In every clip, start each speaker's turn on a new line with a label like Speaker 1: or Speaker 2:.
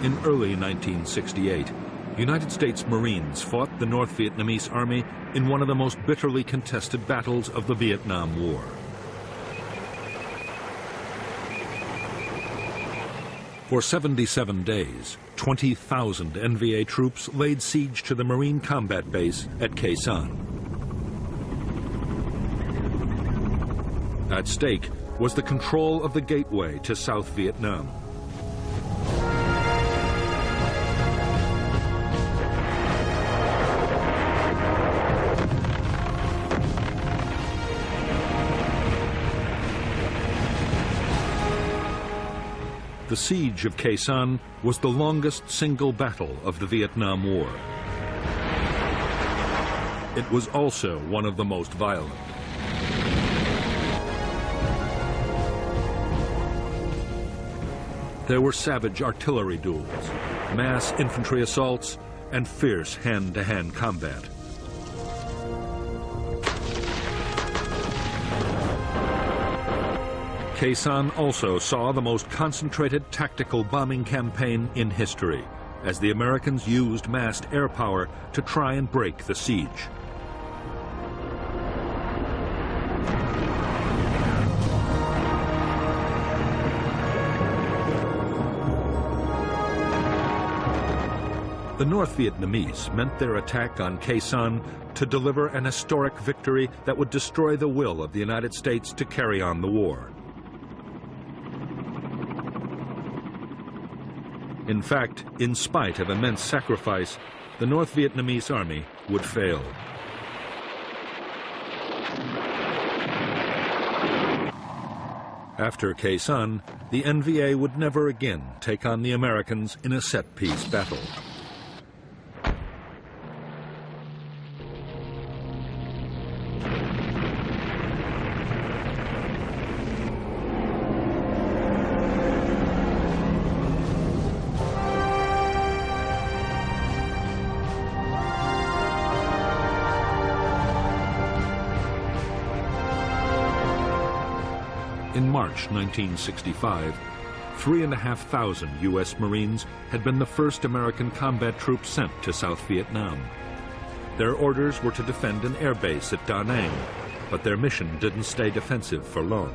Speaker 1: In early 1968, United States Marines fought the North Vietnamese Army in one of the most bitterly contested battles of the Vietnam War. For 77 days, 20,000 NVA troops laid siege to the Marine combat base at Khe Sanh. At stake was the control of the gateway to South Vietnam. The siege of Khe Sanh was the longest single battle of the Vietnam War. It was also one of the most violent. There were savage artillery duels, mass infantry assaults, and fierce hand-to-hand combat. Khe Sanh also saw the most concentrated tactical bombing campaign in history, as the Americans used massed air power to try and break the siege. The North Vietnamese meant their attack on Khe Sanh to deliver an historic victory that would destroy the will of the United States to carry on the war. In fact, in spite of immense sacrifice, the North Vietnamese army would fail. After Khe Sanh, the NVA would never again take on the Americans in a set-piece battle. In March 1965, 3,500 U.S. Marines had been the first American combat troops sent to South Vietnam. Their orders were to defend an air base at Da Nang, but their mission didn't stay defensive for long.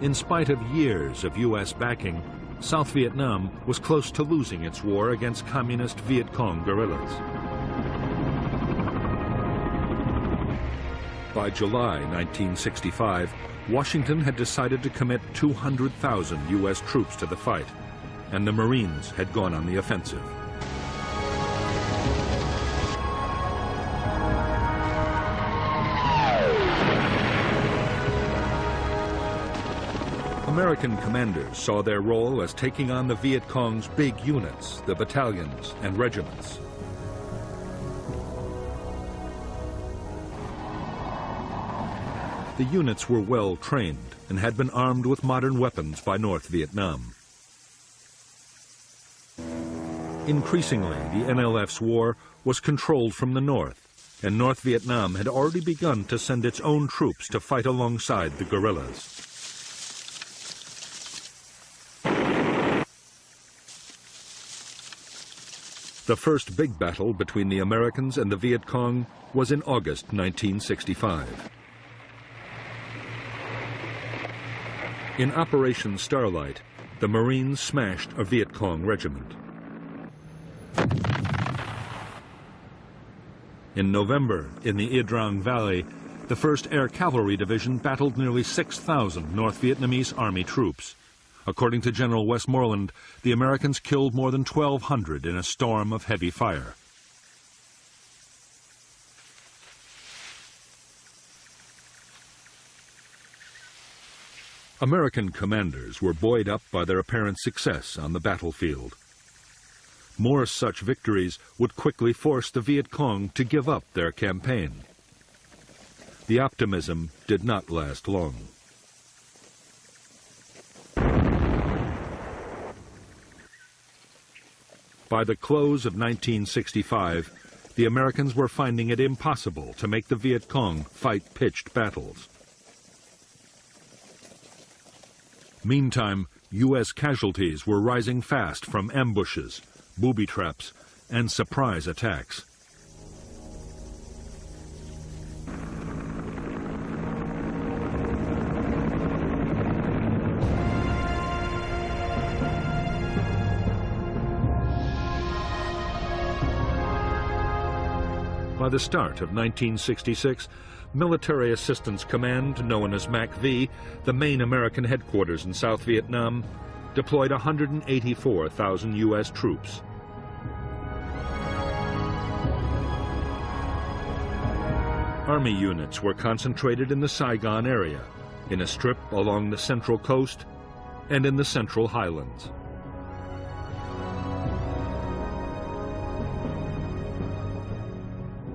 Speaker 1: In spite of years of U.S. backing, South Vietnam was close to losing its war against communist Viet Cong guerrillas. By July 1965, Washington had decided to commit 200,000 U.S. troops to the fight, and the Marines had gone on the offensive. American commanders saw their role as taking on the Viet Cong's big units, the battalions and regiments. The units were well trained and had been armed with modern weapons by North Vietnam. Increasingly, the NLF's war was controlled from the north, and North Vietnam had already begun to send its own troops to fight alongside the guerrillas. The first big battle between the Americans and the Viet Cong was in August 1965. In Operation Starlight, the Marines smashed a Viet Cong regiment. In November, in the Ia Valley, the 1st Air Cavalry Division battled nearly 6,000 North Vietnamese Army troops. According to General Westmoreland, the Americans killed more than 1,200 in a storm of heavy fire. American commanders were buoyed up by their apparent success on the battlefield. More such victories would quickly force the Viet Cong to give up their campaign. The optimism did not last long. By the close of 1965, the Americans were finding it impossible to make the Viet Cong fight pitched battles. Meantime, U.S. casualties were rising fast from ambushes, booby traps, and surprise attacks. By the start of 1966, Military Assistance Command, known as MACV, the main American headquarters in South Vietnam, deployed 184,000 U.S. troops. Army units were concentrated in the Saigon area, in a strip along the central coast, and in the central highlands.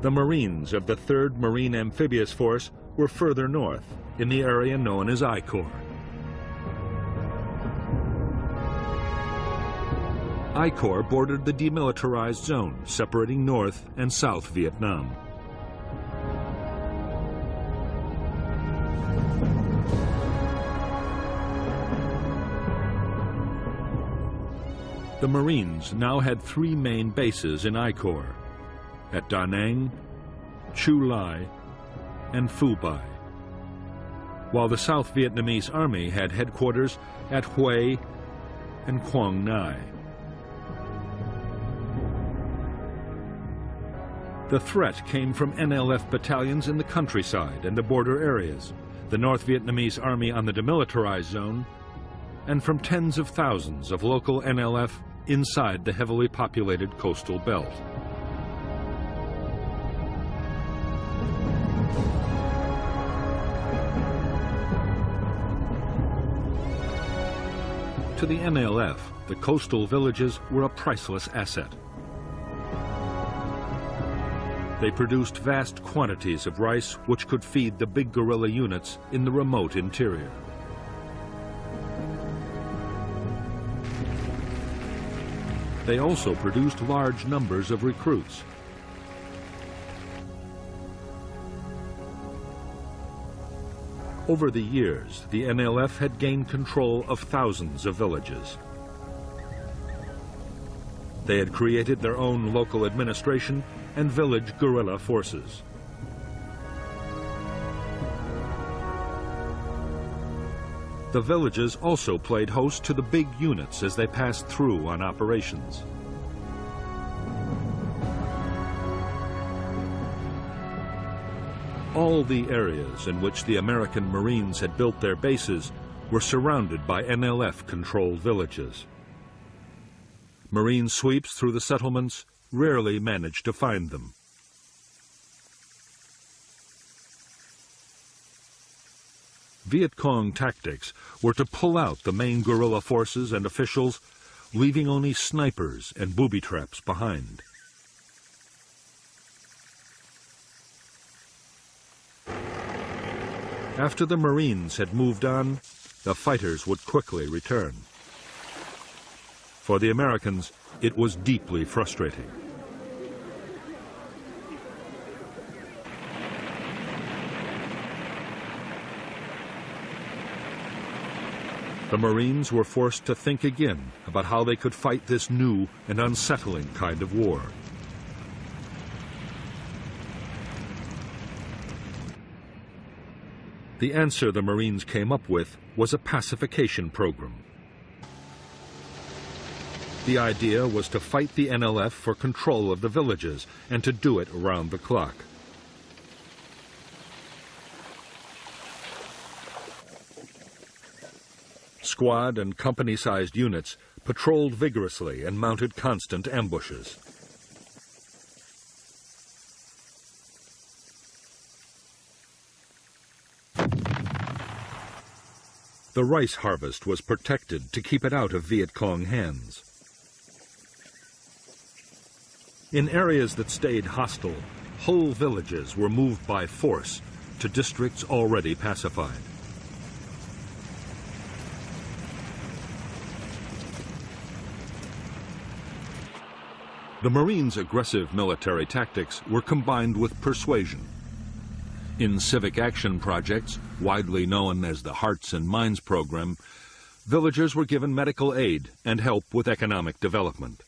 Speaker 1: The Marines of the 3rd Marine Amphibious Force were further north, in the area known as I Corps. I Corps bordered the Demilitarized Zone, separating North and South Vietnam. The Marines now had 3 main bases in I Corps, at Da Nang, Chu Lai, and Phu Bai, while the South Vietnamese Army had headquarters at Hue and Quang Nai. The threat came from NLF battalions in the countryside and the border areas, the North Vietnamese Army on the Demilitarized Zone, and from tens of thousands of local NLF inside the heavily populated coastal belt. To the NLF, the coastal villages were a priceless asset. They produced vast quantities of rice which could feed the big guerrilla units in the remote interior. They also produced large numbers of recruits. Over the years, the NLF had gained control of thousands of villages. They had created their own local administration and village guerrilla forces. The villages also played host to the big units as they passed through on operations. All the areas in which the American Marines had built their bases were surrounded by NLF-controlled villages. Marine sweeps through the settlements rarely managed to find them. Viet Cong tactics were to pull out the main guerrilla forces and officials, leaving only snipers and booby traps behind. After the Marines had moved on, the fighters would quickly return. For the Americans, it was deeply frustrating. The Marines were forced to think again about how they could fight this new and unsettling kind of war. The answer the Marines came up with was a pacification program. The idea was to fight the NLF for control of the villages and to do it around the clock. Squad and company-sized units patrolled vigorously and mounted constant ambushes. The rice harvest was protected to keep it out of Viet Cong hands. In areas that stayed hostile, whole villages were moved by force to districts already pacified. The Marines' aggressive military tactics were combined with persuasion. In civic action projects, widely known as the Hearts and Minds program, villagers were given medical aid and help with economic development.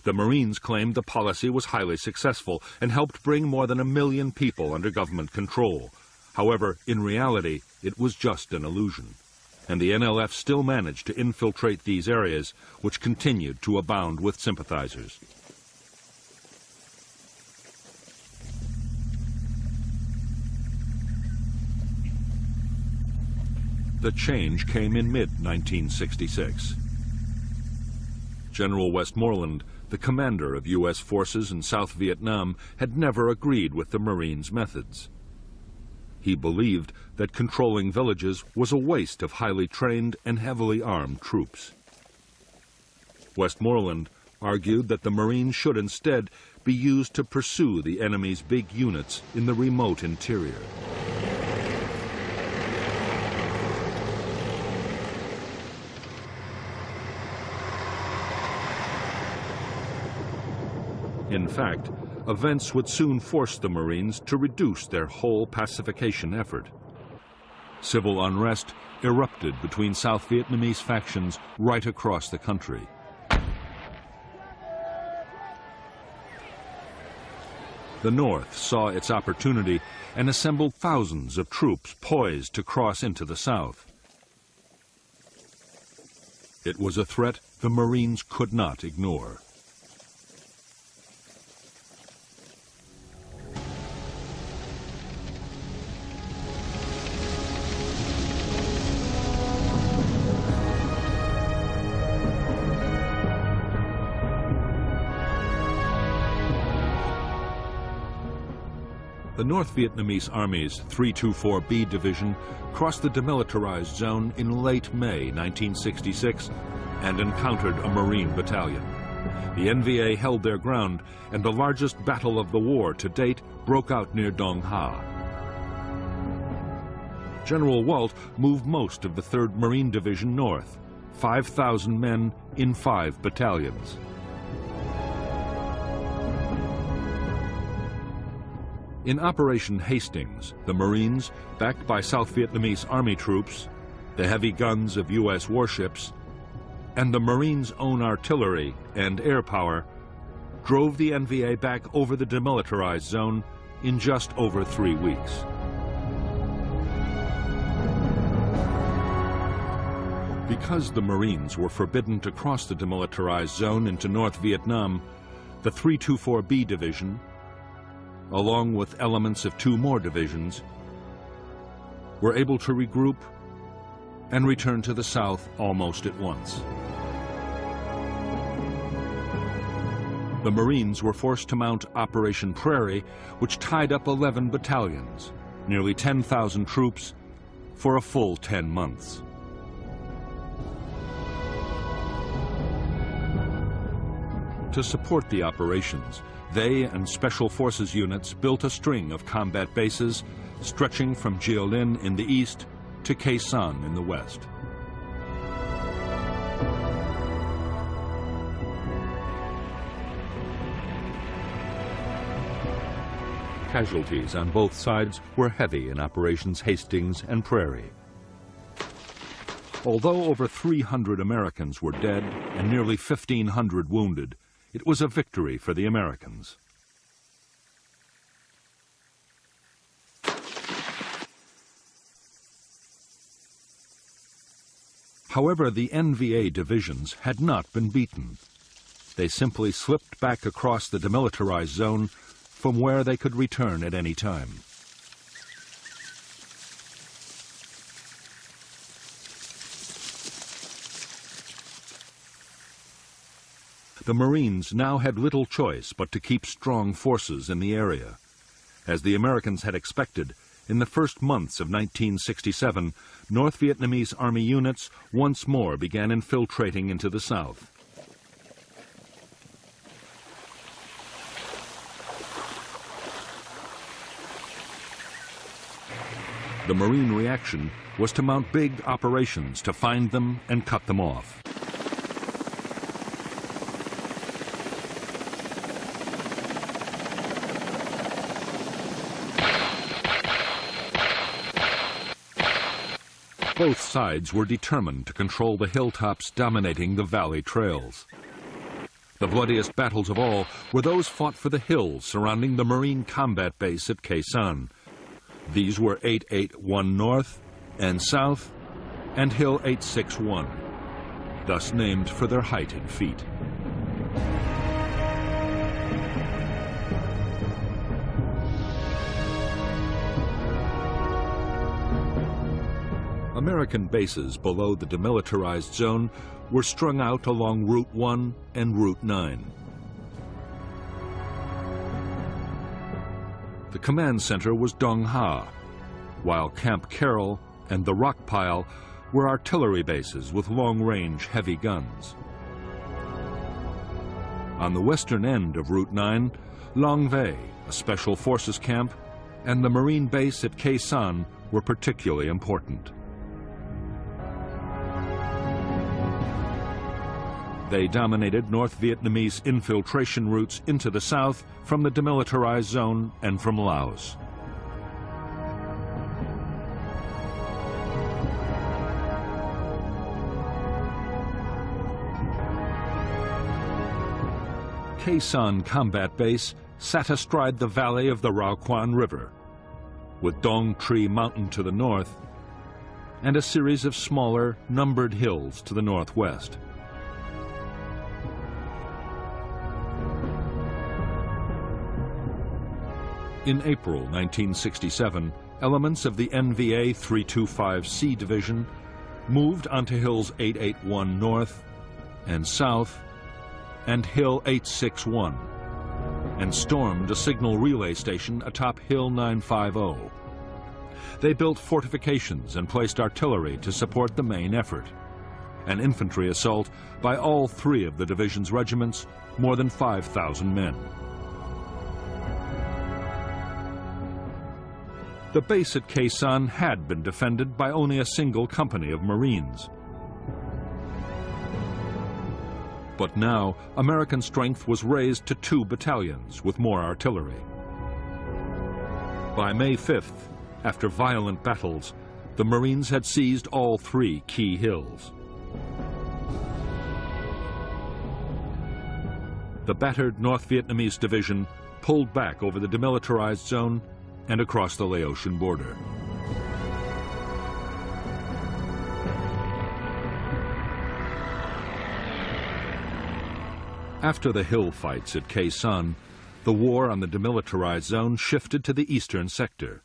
Speaker 1: The Marines claimed the policy was highly successful and helped bring more than 1 million people under government control. However, in reality, it was just an illusion, and the NLF still managed to infiltrate these areas, which continued to abound with sympathizers. The change came in mid-1966. General Westmoreland, the commander of U.S. forces in South Vietnam, had never agreed with the Marines' methods. He believed that controlling villages was a waste of highly trained and heavily armed troops. Westmoreland argued that the Marines should instead be used to pursue the enemy's big units in the remote interior. In fact, events would soon force the Marines to reduce their whole pacification effort. Civil unrest erupted between South Vietnamese factions right across the country. The North saw its opportunity and assembled thousands of troops poised to cross into the South. It was a threat the Marines could not ignore. The North Vietnamese Army's 324B Division crossed the Demilitarized Zone in late May 1966 and encountered a Marine battalion. The NVA held their ground, and the largest battle of the war to date broke out near Dong Ha. General Walt moved most of the 3rd Marine Division north, 5,000 men in 5 battalions. In Operation Hastings, the Marines, backed by South Vietnamese Army troops, the heavy guns of U.S. warships, and the Marines' own artillery and air power, drove the NVA back over the Demilitarized Zone in just over 3 weeks. Because the Marines were forbidden to cross the Demilitarized Zone into North Vietnam, the 324B Division, along with elements of 2 more divisions, were able to regroup and return to the south almost at once. The Marines were forced to mount Operation Prairie, which tied up 11 battalions, nearly 10,000 troops, for a full 10 months. To support the operations, they and Special Forces units built a string of combat bases stretching from Jiolin in the east to Khe Sanh in the west. Casualties on both sides were heavy in Operations Hastings and Prairie. Although over 300 Americans were dead and nearly 1,500 wounded, it was a victory for the Americans. However, the NVA divisions had not been beaten. They simply slipped back across the Demilitarized Zone from where they could return at any time. The Marines now had little choice but to keep strong forces in the area. As the Americans had expected, in the first months of 1967, North Vietnamese Army units once more began infiltrating into the south. The Marine reaction was to mount big operations to find them and cut them off. Both sides were determined to control the hilltops dominating the valley trails. The bloodiest battles of all were those fought for the hills surrounding the Marine combat base at Khe Sanh. These were 881 North and South and Hill 861, thus named for their height in feet. American bases below the Demilitarized Zone were strung out along Route 1 and Route 9. The command center was Dong Ha, while Camp Carroll and the Rock Pile were artillery bases with long-range heavy guns. On the western end of Route 9, Long Vei, a special forces camp, and the Marine base at Khe Sanh were particularly important. They dominated North Vietnamese infiltration routes into the south from the Demilitarized Zone and from Laos. Khe Sanh Combat Base sat astride the valley of the Rao Quan River, with Dong Tri Mountain to the north and a series of smaller, numbered hills to the northwest. In April 1967, elements of the NVA 325C Division moved onto Hills 881 North and South and Hill 861 and stormed a signal relay station atop Hill 950. They built fortifications and placed artillery to support the main effort. An infantry assault by all three of the division's regiments, more than 5,000 men. The base at Khe Sanh had been defended by only a single company of Marines. But now, American strength was raised to 2 battalions with more artillery. By May 5th, after violent battles, the Marines had seized all 3 key hills. The battered North Vietnamese division pulled back over the Demilitarized Zone and across the Laotian border. After the hill fights at Khe Sanh, the war on the Demilitarized Zone shifted to the eastern sector.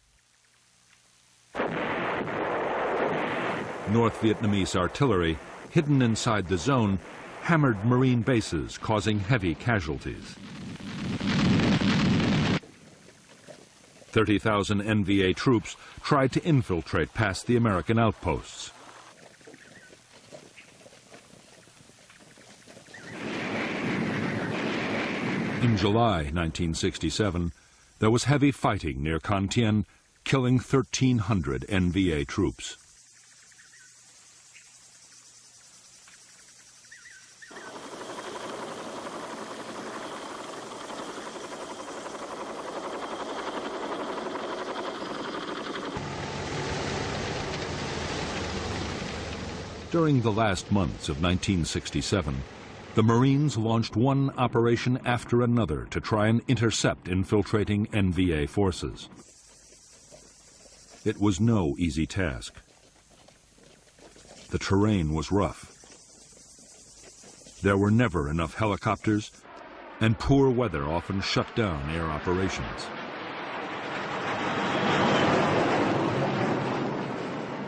Speaker 1: North Vietnamese artillery, hidden inside the zone, hammered Marine bases, causing heavy casualties. 30,000 NVA troops tried to infiltrate past the American outposts. In July 1967, there was heavy fighting near Con Thien, killing 1,300 NVA troops. During the last months of 1967, the Marines launched one operation after another to try and intercept infiltrating NVA forces. It was no easy task. The terrain was rough. There were never enough helicopters, and poor weather often shut down air operations.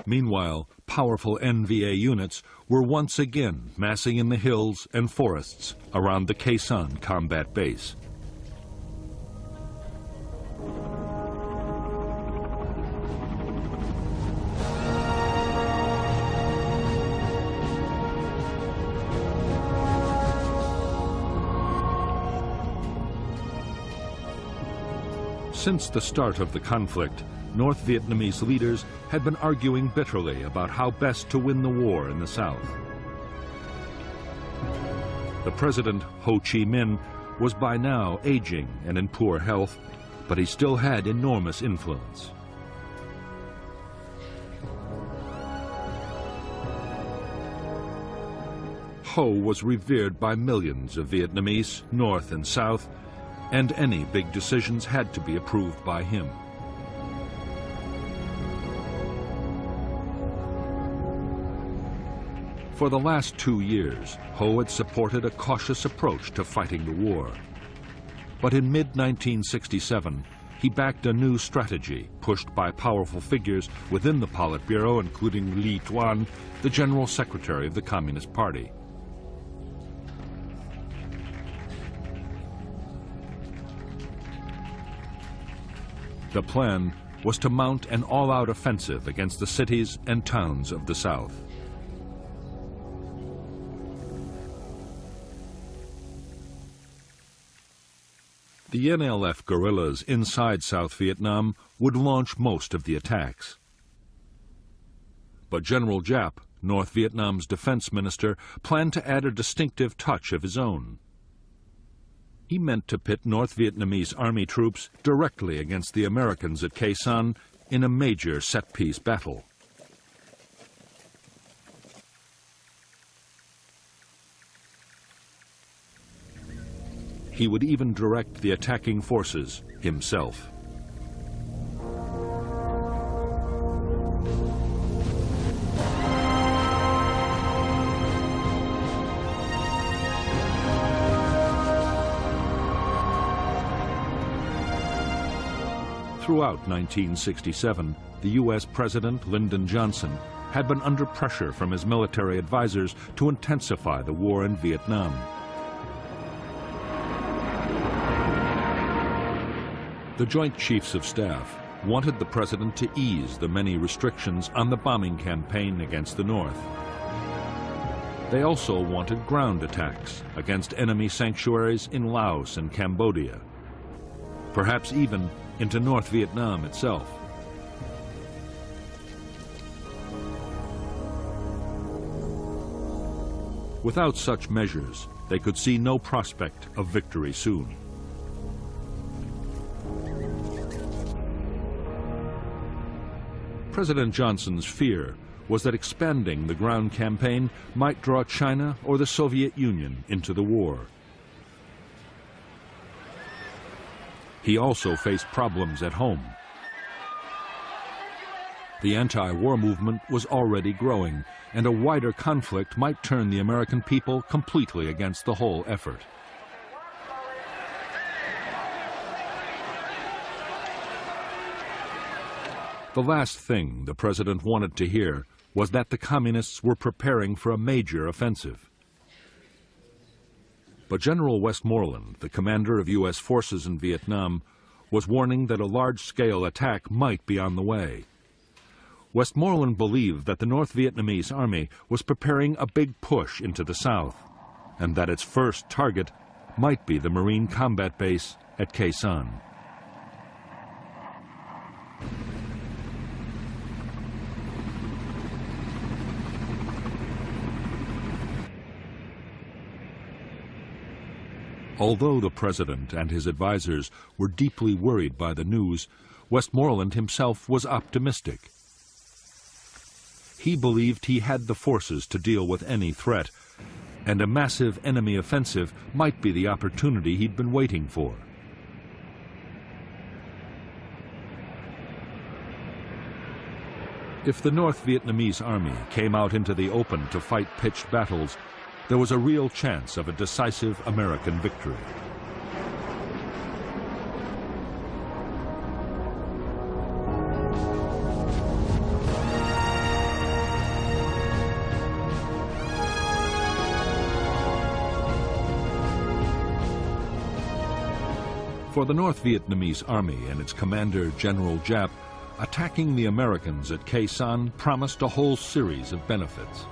Speaker 1: Meanwhile, powerful NVA units were once again massing in the hills and forests around the Khe Sanh combat base. Since the start of the conflict, North Vietnamese leaders had been arguing bitterly about how best to win the war in the south. The president, Ho Chi Minh, was by now aging and in poor health, but he still had enormous influence. Ho was revered by millions of Vietnamese, North and South, and any big decisions had to be approved by him. For the last 2 years, Ho had supported a cautious approach to fighting the war. But in mid-1967, he backed a new strategy pushed by powerful figures within the Politburo, including Li Duan, the General Secretary of the Communist Party. The plan was to mount an all-out offensive against the cities and towns of the South. The NLF guerrillas inside South Vietnam would launch most of the attacks. But General Giap, North Vietnam's defense minister, planned to add a distinctive touch of his own. He meant to pit North Vietnamese army troops directly against the Americans at Khe Sanh in a major set-piece battle. He would even direct the attacking forces himself. Throughout 1967, the U.S. President Lyndon Johnson had been under pressure from his military advisors to intensify the war in Vietnam. The Joint Chiefs of Staff wanted the president to ease the many restrictions on the bombing campaign against the North. They also wanted ground attacks against enemy sanctuaries in Laos and Cambodia, perhaps even into North Vietnam itself. Without such measures, they could see no prospect of victory soon. President Johnson's fear was that expanding the ground campaign might draw China or the Soviet Union into the war. He also faced problems at home. The anti-war movement was already growing, and a wider conflict might turn the American people completely against the whole effort. The last thing the president wanted to hear was that the communists were preparing for a major offensive. But General Westmoreland, the commander of U.S. forces in Vietnam, was warning that a large-scale attack might be on the way. Westmoreland believed that the North Vietnamese army was preparing a big push into the south, and that its first target might be the Marine combat base at Khe Sanh. Although the president and his advisors were deeply worried by the news, Westmoreland himself was optimistic. He believed he had the forces to deal with any threat, and a massive enemy offensive might be the opportunity he'd been waiting for. If the North Vietnamese army came out into the open to fight pitched battles, there was a real chance of a decisive American victory. For the North Vietnamese army and its commander, General Giap, attacking the Americans at Khe Sanh promised a whole series of benefits.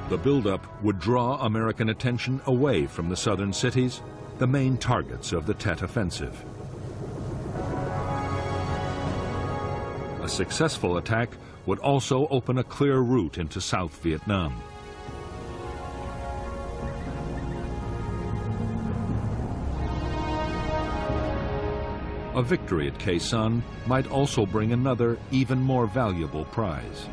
Speaker 1: The buildup would draw American attention away from the southern cities, the main targets of the Tet Offensive. A successful attack would also open a clear route into South Vietnam. A victory at Khe Sanh might also bring another, even more valuable prize: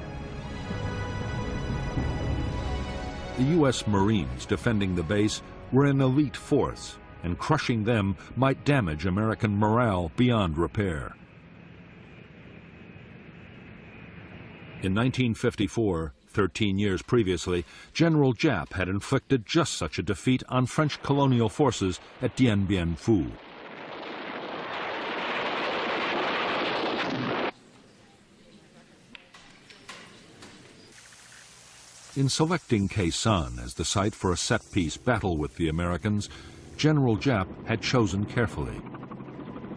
Speaker 1: The U.S. Marines defending the base were an elite force, and crushing them might damage American morale beyond repair. In 1954, 13 years previously, General Giap had inflicted just such a defeat on French colonial forces at Dien Bien Phu. In selecting Khe Sanh as the site for a set-piece battle with the Americans, General Giap had chosen carefully.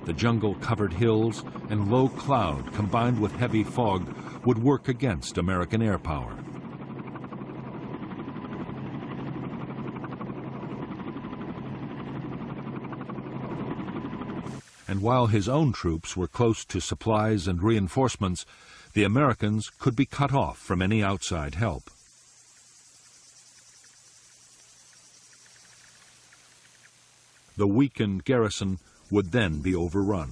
Speaker 1: The jungle-covered hills and low cloud combined with heavy fog would work against American air power. And while his own troops were close to supplies and reinforcements, the Americans could be cut off from any outside help. The weakened garrison would then be overrun.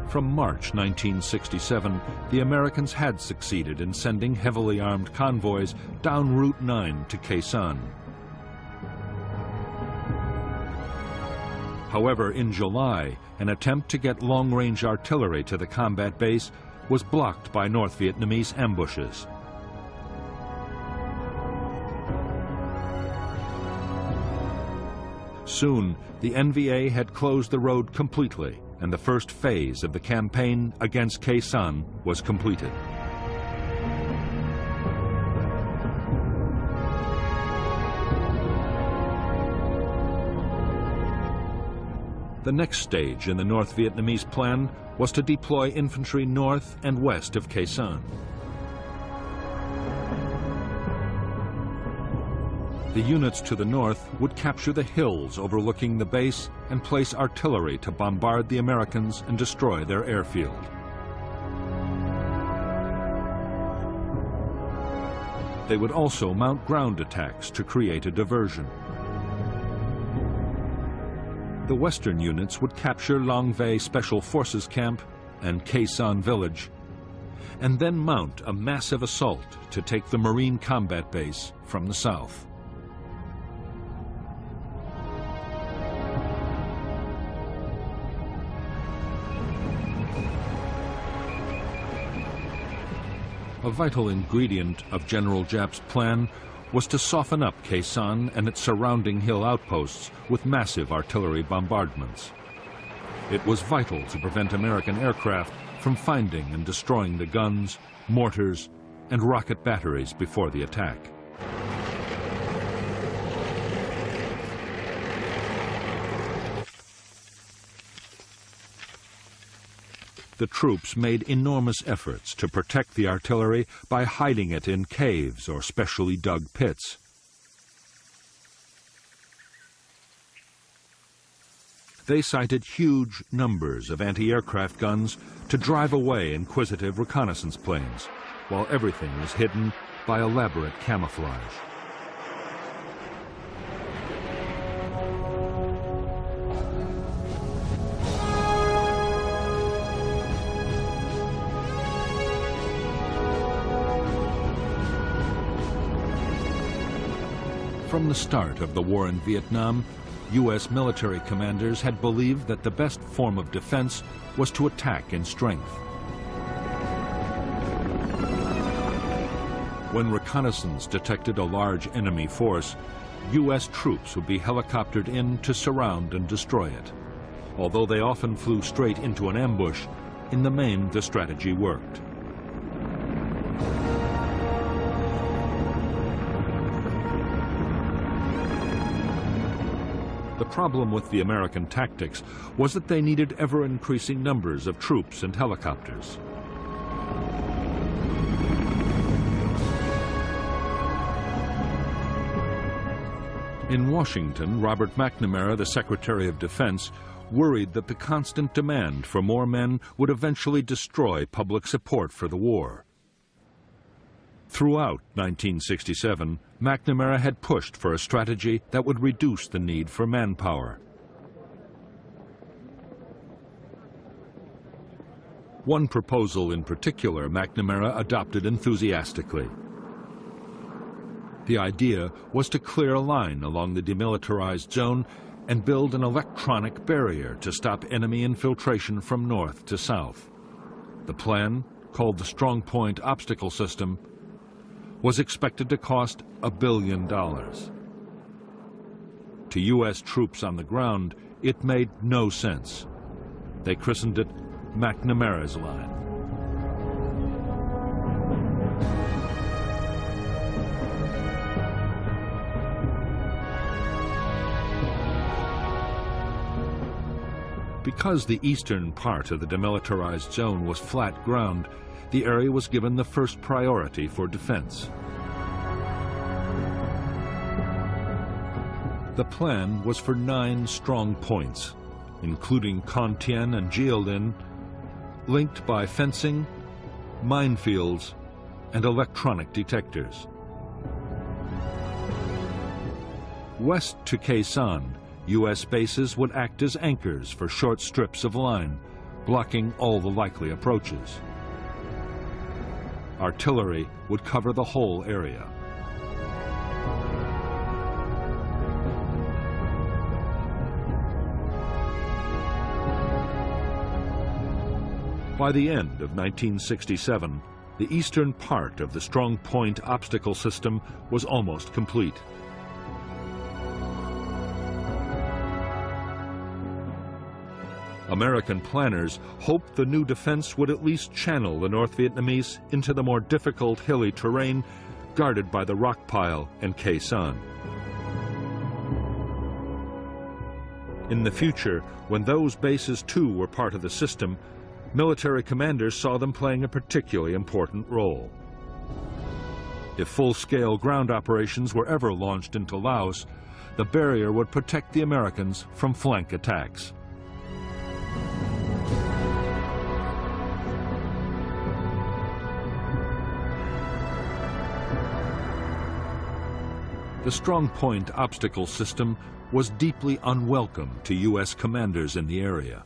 Speaker 1: From March 1967, the Americans had succeeded in sending heavily armed convoys down Route 9 to Khe Sanh. However, in July, an attempt to get long-range artillery to the combat base was blocked by North Vietnamese ambushes. Soon, the NVA had closed the road completely, and the first phase of the campaign against Khe Sanh was completed. The next stage in the North Vietnamese plan was to deploy infantry north and west of Khe Sanh. The units to the north would capture the hills overlooking the base and place artillery to bombard the Americans and destroy their airfield. They would also mount ground attacks to create a diversion. The western units would capture Long Vei Special Forces Camp and Khe Sanh Village, and then mount a massive assault to take the Marine combat base from the south. A vital ingredient of General Giap's plan was to soften up Khe Sanh and its surrounding hill outposts with massive artillery bombardments. It was vital to prevent American aircraft from finding and destroying the guns, mortars, and rocket batteries before the attack. The troops made enormous efforts to protect the artillery by hiding it in caves or specially dug pits. They sighted huge numbers of anti-aircraft guns to drive away inquisitive reconnaissance planes, while everything was hidden by elaborate camouflage. From the start of the war in Vietnam, U.S. military commanders had believed that the best form of defense was to attack in strength. When reconnaissance detected a large enemy force, U.S. troops would be helicoptered in to surround and destroy it. Although they often flew straight into an ambush, in the main the strategy worked. The problem with the American tactics was that they needed ever-increasing numbers of troops and helicopters. In Washington, Robert McNamara, the Secretary of Defense, worried that the constant demand for more men would eventually destroy public support for the war. Throughout 1967, McNamara had pushed for a strategy that would reduce the need for manpower. One proposal in particular McNamara adopted enthusiastically. The idea was to clear a line along the Demilitarized Zone and build an electronic barrier to stop enemy infiltration from north to south. The plan, called the Strong Point Obstacle System, was expected to cost $1 billion. To U.S. troops on the ground, it made no sense. They christened it McNamara's Line. Because the eastern part of the Demilitarized Zone was flat ground, the area was given the first priority for defense. The plan was for 9 strong points, including Con Thien and Jialin, linked by fencing, minefields, and electronic detectors. West to Khe Sanh, U.S. bases would act as anchors for short strips of line, blocking all the likely approaches. Artillery would cover the whole area. By the end of 1967, the eastern part of the Strong Point Obstacle System was almost complete. American planners hoped the new defense would at least channel the North Vietnamese into the more difficult hilly terrain guarded by the rock pile and Khe Sanh. In the future, when those bases too were part of the system, military commanders saw them playing a particularly important role. If full-scale ground operations were ever launched into Laos, the barrier would protect the Americans from flank attacks. The Strong Point Obstacle System was deeply unwelcome to U.S. commanders in the area.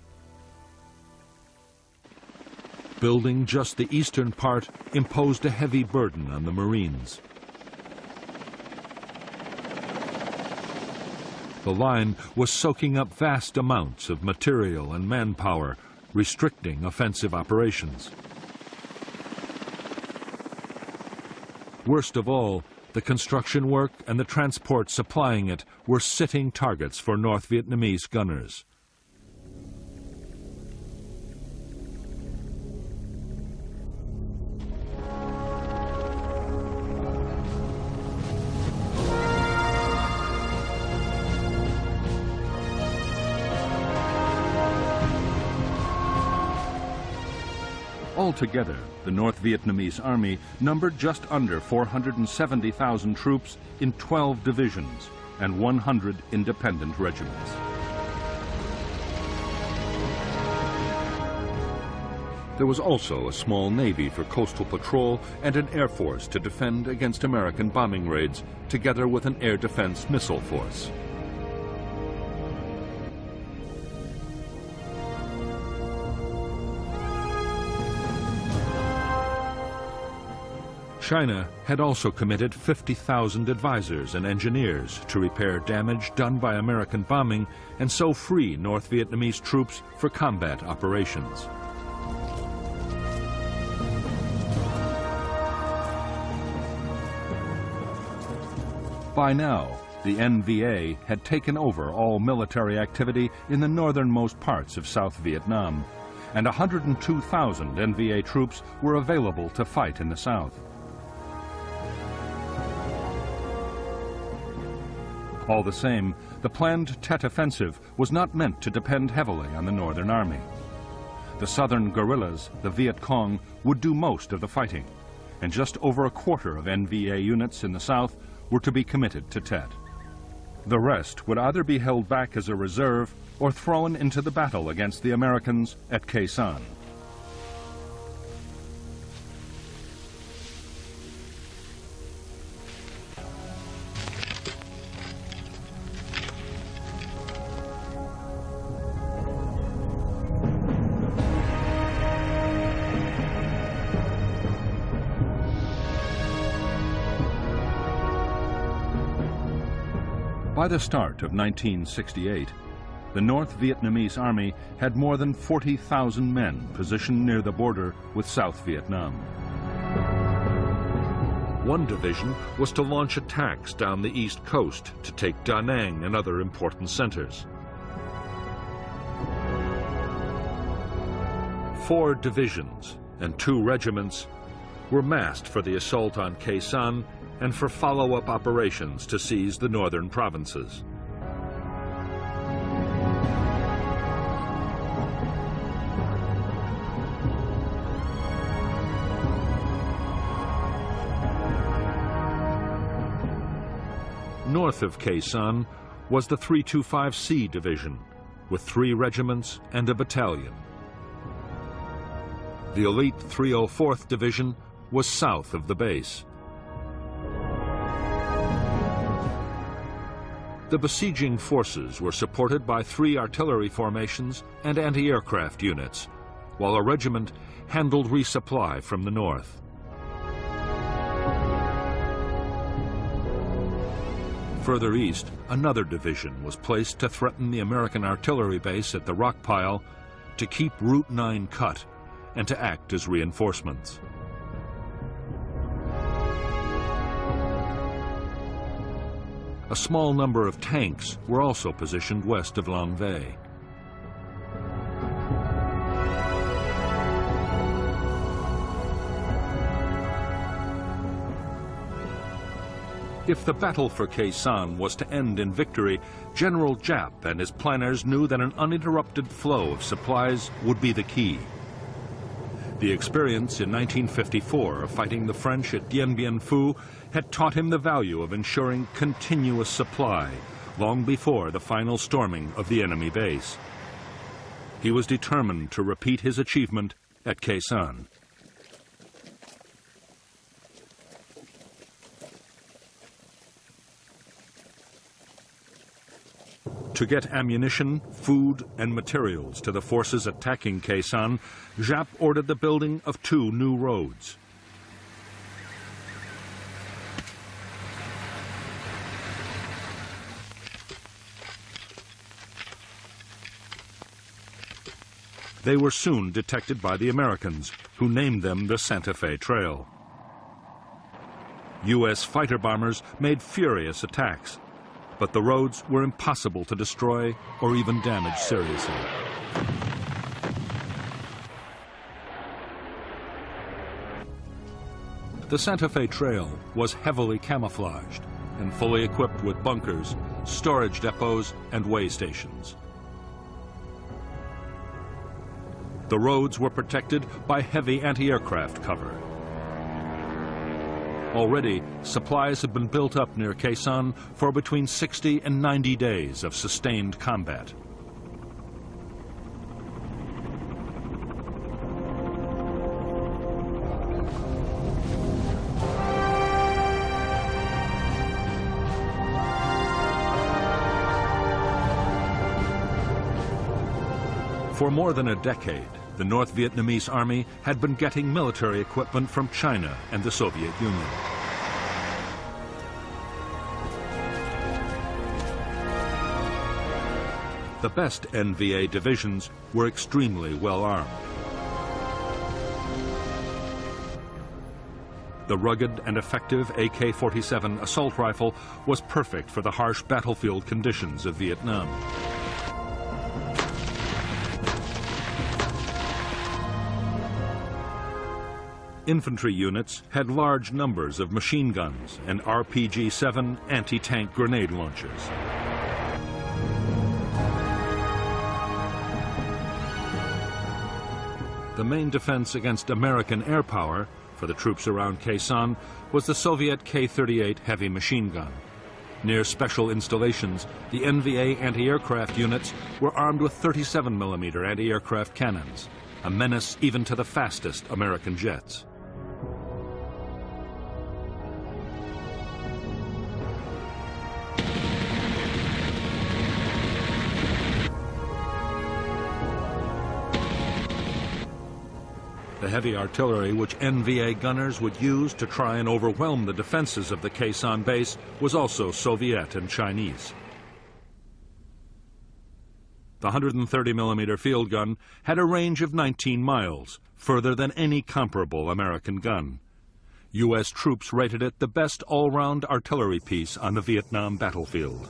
Speaker 1: Building just the eastern part imposed a heavy burden on the Marines. The line was soaking up vast amounts of material and manpower, restricting offensive operations. Worst of all, the construction work and the transport supplying it were sitting targets for North Vietnamese gunners. Altogether, the North Vietnamese army numbered just under 470,000 troops in 12 divisions and 100 independent regiments. There was also a small navy for coastal patrol and an air force to defend against American bombing raids, together with an air defense missile force. China had also committed 50,000 advisors and engineers to repair damage done by American bombing and so free North Vietnamese troops for combat operations. By now, the NVA had taken over all military activity in the northernmost parts of South Vietnam, and 102,000 NVA troops were available to fight in the south. All the same, the planned Tet Offensive was not meant to depend heavily on the Northern Army. The southern guerrillas, the Viet Cong, would do most of the fighting, and just over a quarter of NVA units in the south were to be committed to Tet. The rest would either be held back as a reserve or thrown into the battle against the Americans at Khe Sanh. By the start of 1968, the North Vietnamese Army had more than 40,000 men positioned near the border with South Vietnam. One division was to launch attacks down the east coast to take Da Nang and other important centers. 4 divisions and 2 regiments were massed for the assault on Khe Sanh and for follow-up operations to seize the northern provinces. North of Khe Sanh was the 325C Division, with 3 regiments and a battalion. The elite 304th Division was south of the base. The besieging forces were supported by 3 artillery formations and anti-aircraft units, while a regiment handled resupply from the north. Further east, another division was placed to threaten the American artillery base at the rock pile, to keep Route 9 cut, and to act as reinforcements. A small number of tanks were also positioned west of Lang Vây. If the battle for Khe Sanh was to end in victory, General Giap and his planners knew that an uninterrupted flow of supplies would be the key. The experience in 1954 of fighting the French at Dien Bien Phu had taught him the value of ensuring continuous supply long before the final storming of the enemy base. He was determined to repeat his achievement at Khe Sanh. To get ammunition, food, and materials to the forces attacking Khe Sanh, Giap ordered the building of 2 new roads. They were soon detected by the Americans, who named them the Santa Fe Trail. U.S. fighter bombers made furious attacks, but the roads were impossible to destroy or even damage seriously. The Santa Fe Trail was heavily camouflaged and fully equipped with bunkers, storage depots, and way stations. The roads were protected by heavy anti-aircraft cover. Already, supplies have been built up near Khe Sanh for between 60 and 90 days of sustained combat. For more than a decade, the North Vietnamese Army had been getting military equipment from China and the Soviet Union. The best NVA divisions were extremely well armed. The rugged and effective AK-47 assault rifle was perfect for the harsh battlefield conditions of Vietnam. Infantry units had large numbers of machine guns and RPG-7 anti-tank grenade launchers. The main defense against American air power for the troops around Khe Sanh was the Soviet K-38 heavy machine gun. Near special installations, the NVA anti-aircraft units were armed with 37mm anti-aircraft cannons, a menace even to the fastest American jets. The heavy artillery which NVA gunners would use to try and overwhelm the defenses of the Khe Sanh base was also Soviet and Chinese. The 130mm field gun had a range of 19 miles, further than any comparable American gun. U.S. troops rated it the best all-round artillery piece on the Vietnam battlefield.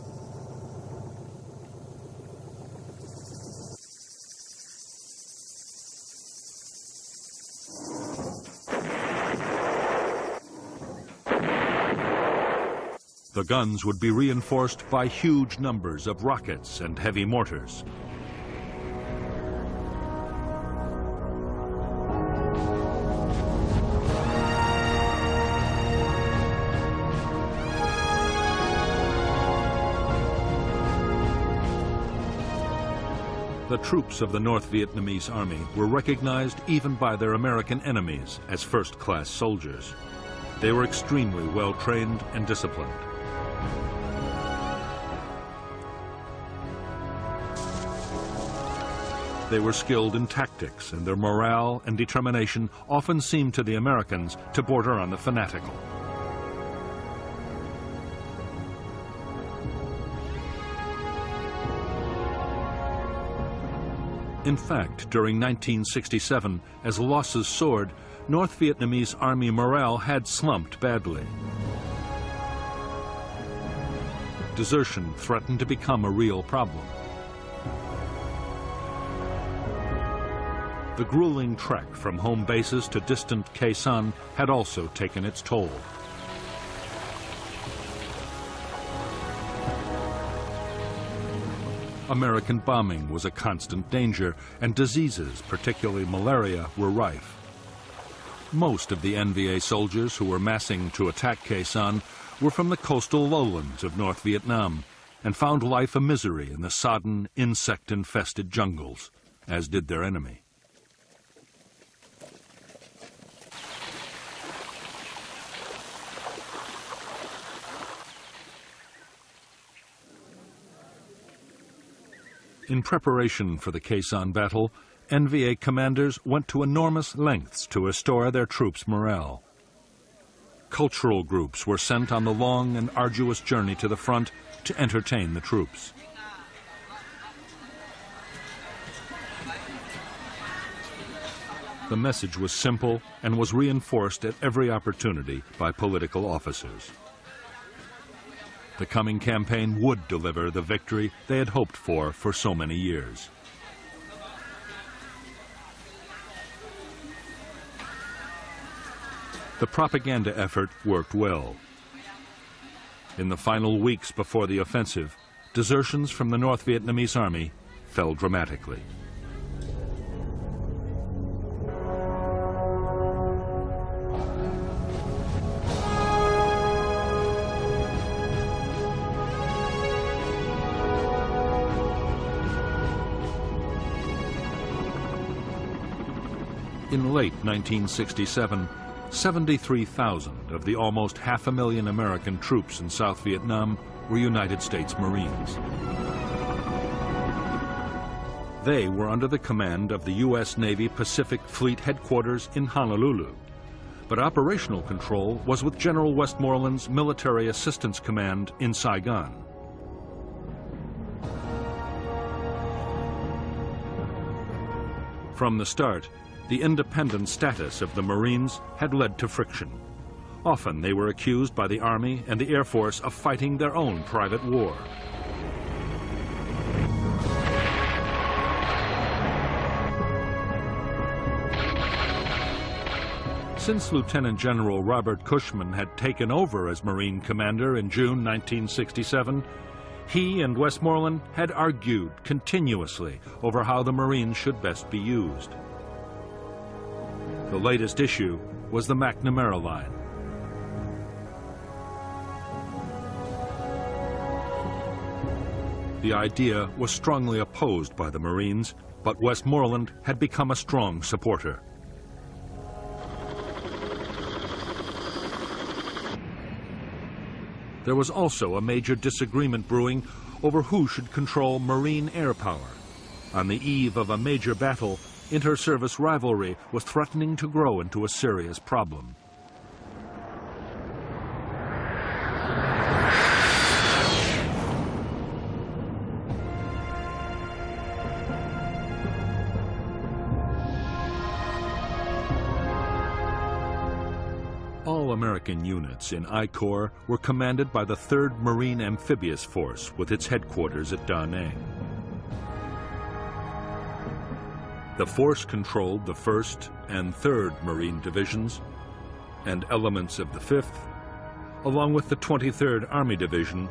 Speaker 1: The guns would be reinforced by huge numbers of rockets and heavy mortars. The troops of the North Vietnamese army were recognized even by their American enemies as first-class soldiers. They were extremely well-trained and disciplined. They were skilled in tactics, and their morale and determination often seemed to the Americans to border on the fanatical. In fact, during 1967, as losses soared, North Vietnamese army morale had slumped badly. Desertion threatened to become a real problem. The grueling trek from home bases to distant Khe Sanh had also taken its toll. American bombing was a constant danger, and diseases, particularly malaria, were rife. Most of the NVA soldiers who were massing to attack Khe Sanh were from the coastal lowlands of North Vietnam and found life a misery in the sodden, insect-infested jungles, as did their enemy. In preparation for the Khe Sanh battle, NVA commanders went to enormous lengths to restore their troops' morale. Cultural groups were sent on the long and arduous journey to the front to entertain the troops. The message was simple and was reinforced at every opportunity by political officers. The coming campaign would deliver the victory they had hoped for so many years. The propaganda effort worked well. In the final weeks before the offensive, desertions from the North Vietnamese army fell dramatically. In late 1967, 73,000 of the almost 500,000 American troops in South Vietnam were United States Marines. They were under the command of the U.S. Navy Pacific Fleet Headquarters in Honolulu, but operational control was with General Westmoreland's Military Assistance Command in Saigon. From the start, the independent status of the Marines had led to friction. Often they were accused by the Army and the Air Force of fighting their own private war. Since Lieutenant General Robert Cushman had taken over as Marine Commander in June 1967, he and Westmoreland had argued continuously over how the Marines should best be used. The latest issue was the McNamara Line. The idea was strongly opposed by the Marines, but Westmoreland had become a strong supporter. There was also a major disagreement brewing over who should control Marine air power. On the eve of a major battle, inter-service rivalry was threatening to grow into a serious problem. all American units in I Corps were commanded by the 3rd Marine Amphibious Force with its headquarters at Da Nang. The force controlled the 1st and 3rd Marine Divisions and elements of the 5th, along with the 23rd Army Division,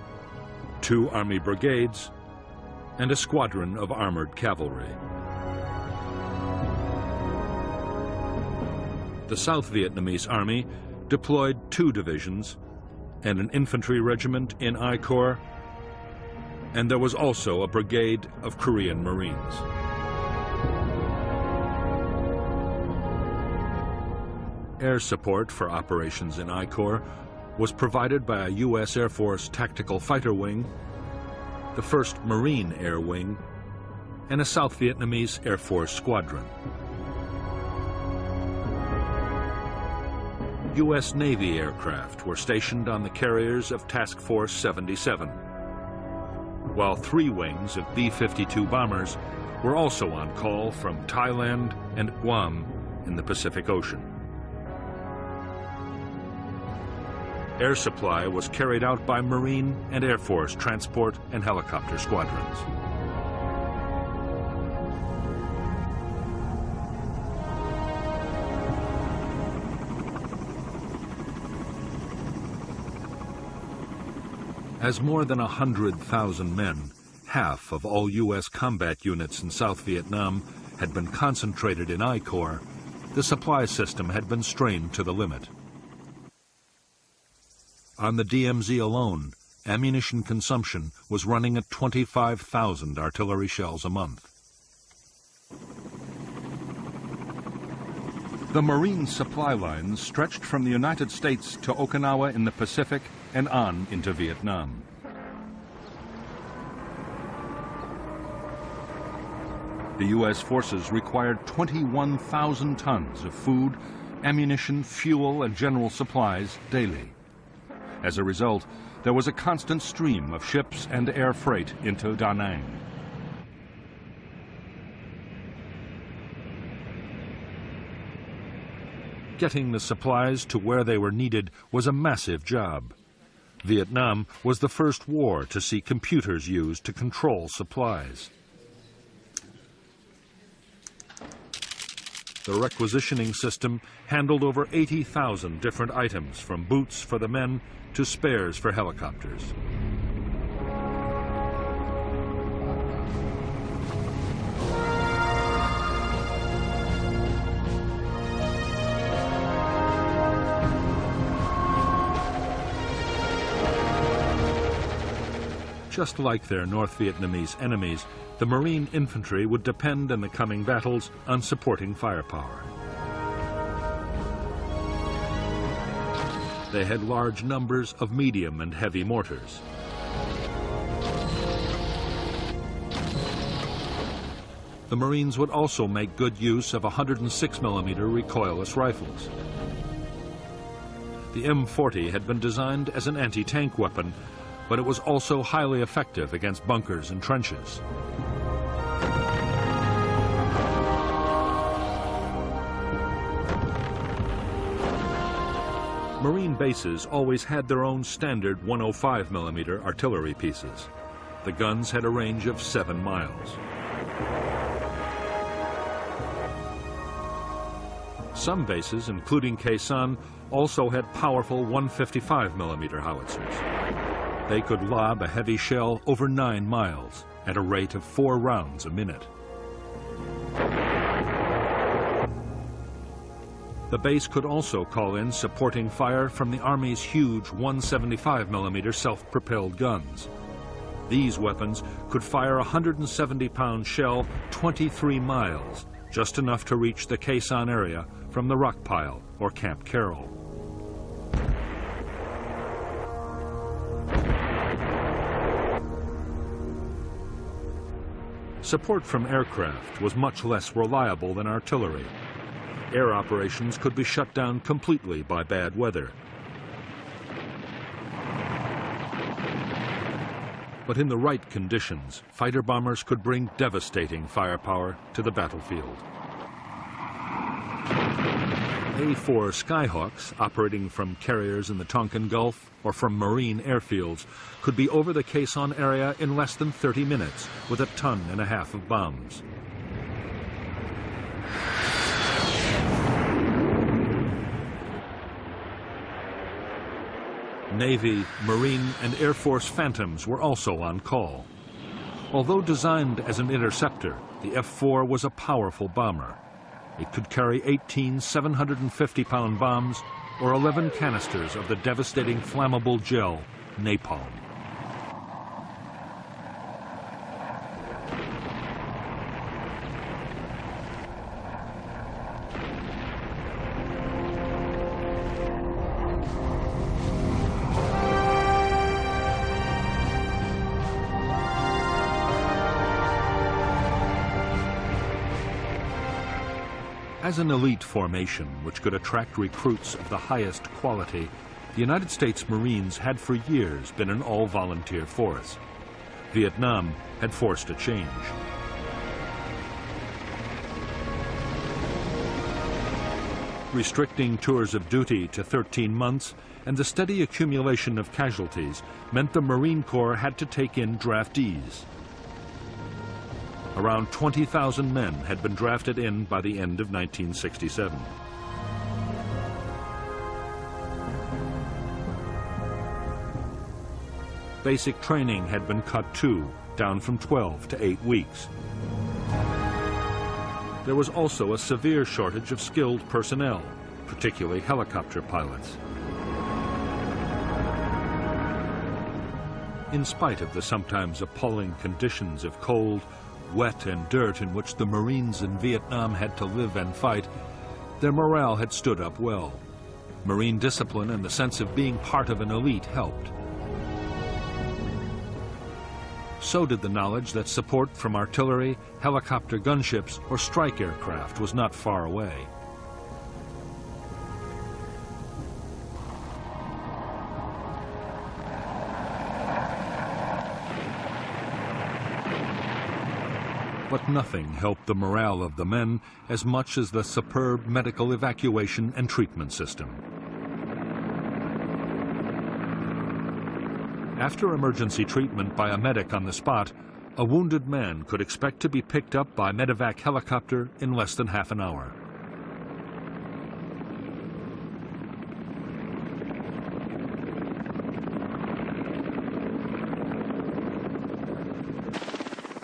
Speaker 1: 2 Army brigades, and a squadron of armored cavalry. The South Vietnamese Army deployed 2 divisions and an infantry regiment in I Corps, and there was also a brigade of Korean Marines. Air support for operations in I Corps was provided by a U.S. Air Force Tactical Fighter Wing, the 1st Marine Air Wing, and a South Vietnamese Air Force Squadron. U.S. Navy aircraft were stationed on the carriers of Task Force 77, while 3 wings of B-52 bombers were also on call from Thailand and Guam in the Pacific Ocean. Air supply was carried out by Marine and Air Force transport and helicopter squadrons. As more than 100,000 men, half of all U.S. combat units in South Vietnam, had been concentrated in I Corps, the supply system had been strained to the limit. On the DMZ alone, ammunition consumption was running at 25,000 artillery shells a month. The Marine supply lines stretched from the United States to Okinawa in the Pacific and on into Vietnam. The U.S. forces required 21,000 tons of food, ammunition, fuel, and general supplies daily. As a result, there was a constant stream of ships and air freight into Da Nang. Getting the supplies to where they were needed was a massive job. Vietnam was the first war to see computers used to control supplies. The requisitioning system handled over 80,000 different items, from boots for the men to spares for helicopters. Just like their North Vietnamese enemies, the Marine infantry would depend in the coming battles on supporting firepower. They had large numbers of medium and heavy mortars. The Marines would also make good use of 106mm recoilless rifles. The M40 had been designed as an anti-tank weapon, but it was also highly effective against bunkers and trenches. Marine bases always had their own standard 105mm artillery pieces. The guns had a range of 7 miles. Some bases, including Khe Sanh, also had powerful 155mm howitzers. They could lob a heavy shell over 9 miles at a rate of 4 rounds a minute. The base could also call in supporting fire from the Army's huge 175mm self-propelled guns. These weapons could fire a 170-pound shell 23 miles, just enough to reach the Khe Sanh area from the rock pile or Camp Carroll. Support from aircraft was much less reliable than artillery. Air operations could be shut down completely by bad weather. But in the right conditions, fighter bombers could bring devastating firepower to the battlefield. A-4 Skyhawks, operating from carriers in the Tonkin Gulf or from marine airfields, could be over the Khe Sanh area in less than 30 minutes with 1.5 tons of bombs. Navy, Marine, and Air Force Phantoms were also on call. Although designed as an interceptor, the F-4 was a powerful bomber. It could carry 18 750-pound bombs or 11 canisters of the devastating flammable gel, napalm. As an elite formation which could attract recruits of the highest quality, the United States Marines had for years been an all-volunteer force. Vietnam had forced a change. Restricting tours of duty to 13 months and the steady accumulation of casualties meant the Marine Corps had to take in draftees. Around 20,000 men had been drafted in by the end of 1967. Basic training had been cut too, down from 12 to 8 weeks. There was also a severe shortage of skilled personnel, particularly helicopter pilots. In spite of the sometimes appalling conditions of cold, wet and dirt in which the Marines in Vietnam had to live and fight, their morale had stood up well. Marine discipline and the sense of being part of an elite helped. So did the knowledge that support from artillery, helicopter gunships, or strike aircraft was not far away. But nothing helped the morale of the men as much as the superb medical evacuation and treatment system. After emergency treatment by a medic on the spot, a wounded man could expect to be picked up by medevac helicopter in less than half an hour.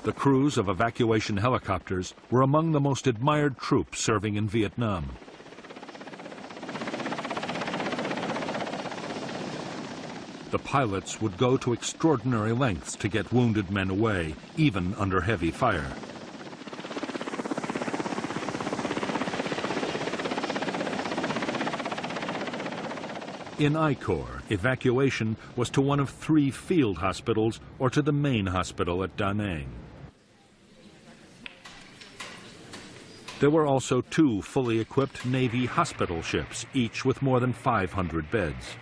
Speaker 1: The crews of evacuation helicopters were among the most admired troops serving in Vietnam. The pilots would go to extraordinary lengths to get wounded men away, even under heavy fire. In I Corps, evacuation was to one of 3 field hospitals or to the main hospital at Da Nang. There were also 2 fully equipped Navy hospital ships, each with more than 500 beds.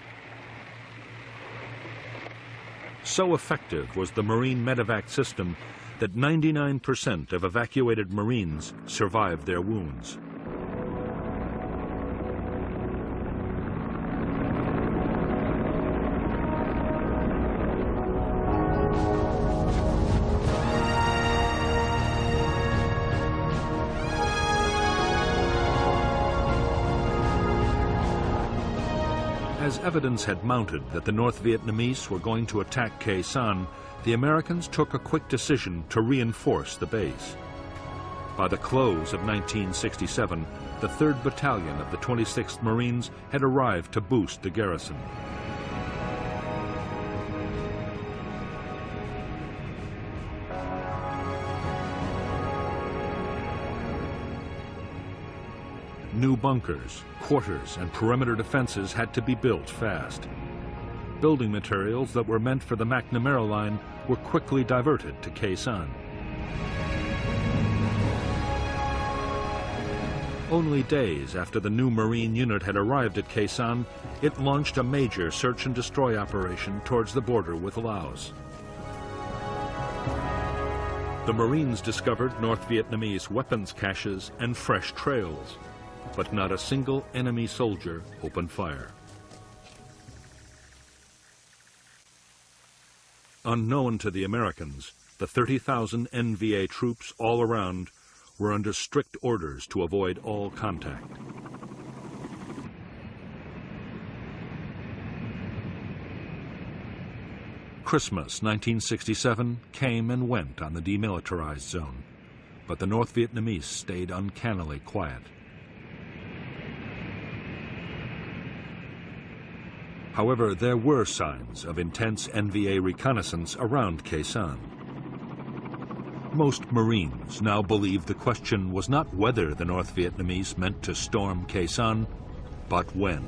Speaker 1: So effective was the Marine medevac system that 99% of evacuated Marines survived their wounds. As evidence had mounted that the North Vietnamese were going to attack Khe Sanh, the Americans took a quick decision to reinforce the base. By the close of 1967, the 3rd Battalion of the 26th Marines had arrived to boost the garrison. New bunkers, quarters, and perimeter defenses had to be built fast. Building materials that were meant for the McNamara Line were quickly diverted to Khe Sanh. Only days after the new Marine unit had arrived at Khe Sanh, it launched a major search and destroy operation towards the border with Laos. The Marines discovered North Vietnamese weapons caches and fresh trails. but not a single enemy soldier opened fire. Unknown to the Americans, the 30,000 NVA troops all around were under strict orders to avoid all contact. Christmas 1967 came and went on the Demilitarized Zone, but the North Vietnamese stayed uncannily quiet. However, there were signs of intense NVA reconnaissance around Khe Sanh. Most Marines now believed the question was not whether the North Vietnamese meant to storm Khe Sanh, but when.